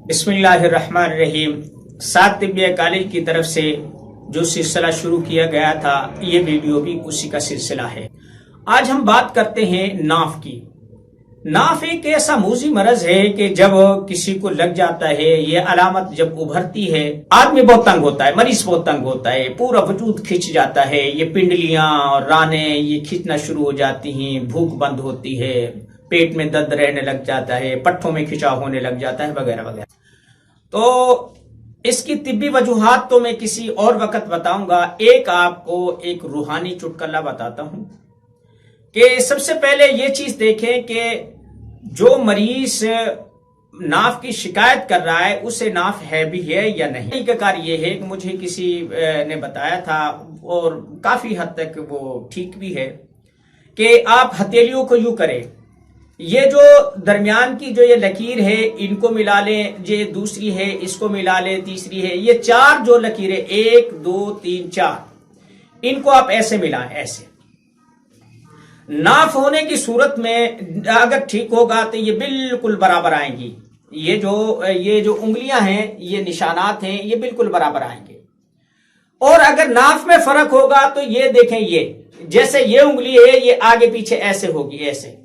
بسم اللہ الرحمن الرحیم۔ سات طبیہ کالج کی طرف سے جو سلسلہ شروع کیا گیا تھا، یہ ویڈیو بھی اسی کا سلسلہ ہے۔ آج ہم بات کرتے ہیں ناف کی۔ ناف ایک ایسا موذی مرض ہے کہ جب کسی کو لگ جاتا ہے، یہ علامت جب ابھرتی ہے، آدمی بہت تنگ ہوتا ہے، مریض بہت تنگ ہوتا ہے، پورا وجود کھچ جاتا ہے، یہ پنڈلیاں اور رانے یہ کھچنا شروع ہو جاتی ہیں، بھوک بند ہوتی ہے، پیٹ میں درد رہنے لگ جاتا ہے، پٹھوں میں کھچاؤ ہونے لگ جاتا ہے، وغیرہ وغیرہ۔ تو اس کی طبی وجوہات تو میں کسی اور وقت بتاؤں گا۔ ایک آپ کو ایک روحانی چٹکلا بتاتا ہوں کہ سب سے پہلے یہ چیز دیکھیں کہ جو مریض ناف کی شکایت کر رہا ہے اسے ناف ہے بھی ہے یا نہیں۔ طریقہ کار یہ ہے کہ مجھے کسی نے بتایا تھا اور کافی حد تک وہ ٹھیک بھی ہے کہ آپ ہتھیلیوں کو یوں کریں، یہ جو درمیان کی جو یہ لکیر ہے ان کو ملا لیں، یہ دوسری ہے اس کو ملا لیں، تیسری ہے، یہ چار جو لکیریں 1 2 3 4 ان کو آپ ایسے ملائیں، ایسے ناف ہونے کی صورت میں اگر ٹھیک ہوگا تو یہ بالکل برابر آئیں گی۔ یہ جو انگلیاں ہیں، یہ نشانات ہیں، یہ بالکل برابر آئیں گے۔ اور اگر ناف میں فرق ہوگا تو یہ دیکھیں، یہ جیسے یہ انگلی ہے یہ آگے پیچھے ایسے ہوگی، ایسے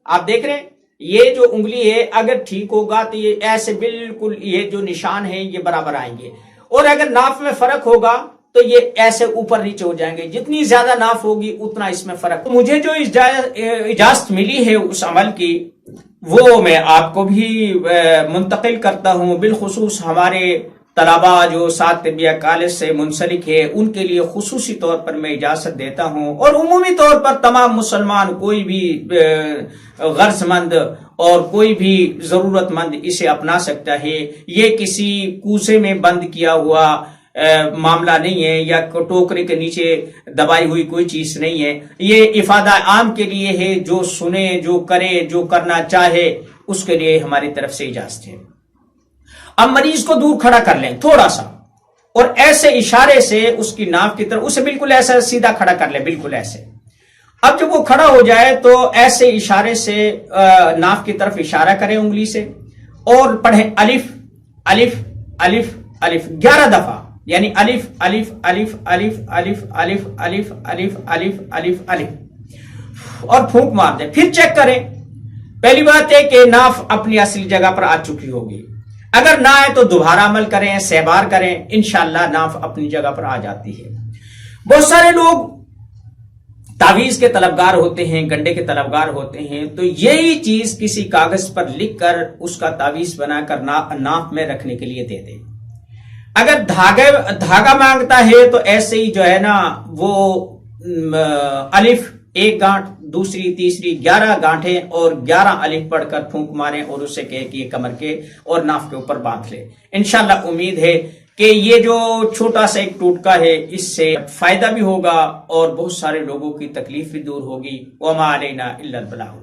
آپ دیکھ رہے ہیں، یہ جو انگلی ہے اگر ٹھیک ہوگا تو یہ ایسے بالکل یہ جو نشان ہے یہ برابر آئیں گے۔ اور اگر ناف میں فرق ہوگا تو یہ ایسے اوپر نیچے ہو جائیں گے۔ جتنی زیادہ ناف ہوگی اتنا اس میں فرق۔ مجھے جو اجازت ملی ہے اس عمل کی وہ میں آپ کو بھی منتقل کرتا ہوں، بالخصوص ہمارے طلباء جو سات طبیہ کالج سے منسلک ہے ان کے لیے خصوصی طور پر میں اجازت دیتا ہوں، اور عمومی طور پر تمام مسلمان کوئی بھی غرض مند اور کوئی بھی ضرورت مند اسے اپنا سکتا ہے۔ یہ کسی کوزے میں بند کیا ہوا معاملہ نہیں ہے یا ٹوکرے کے نیچے دبائی ہوئی کوئی چیز نہیں ہے، یہ افادہ عام کے لیے ہے۔ جو سنے، جو کرے، جو کرنا چاہے اس کے لیے ہماری طرف سے اجازت ہے۔ اب مریض کو دور کھڑا کر لیں تھوڑا سا، اور ایسے اشارے سے اس کی ناف کی طرف اسے بالکل ایسا سیدھا کھڑا کر لیں، بالکل ایسے۔ اب جب وہ کھڑا ہو جائے تو ایسے اشارے سے ناف کی طرف اشارہ کریں انگلی سے اور پڑھیں الف الف الف الف 11 دفعہ، یعنی الف الف الف الف الف الف الف الف الف الف الف، اور پھونک مار دیں۔ پھر چیک کریں۔ پہلی بات ہے کہ ناف اپنی اصلی جگہ پر آ چکی ہوگی، اگر نہ آئے تو دوبارہ عمل کریں، 6 بار کریں، انشاءاللہ ناف اپنی جگہ پر آ جاتی ہے۔ بہت سارے لوگ تعویذ کے طلبگار ہوتے ہیں، گنڈے کے طلبگار ہوتے ہیں، تو یہی چیز کسی کاغذ پر لکھ کر اس کا تعویذ بنا کر ناف میں رکھنے کے لیے دے دیں۔ اگر دھاگا مانگتا ہے تو ایسے ہی جو ہے نا وہ الف 1 گانٹھ، دوسری تیسری 11 گانٹھیں اور 11 الف پڑھ کر پھونک ماریں اور اسے کہے کہ یہ کمر کے اور ناف کے اوپر باندھ لے۔ انشاءاللہ امید ہے کہ یہ جو چھوٹا سا ایک ٹوٹکا ہے اس سے فائدہ بھی ہوگا اور بہت سارے لوگوں کی تکلیف بھی دور ہوگی۔ وما علینا الا البلاغ۔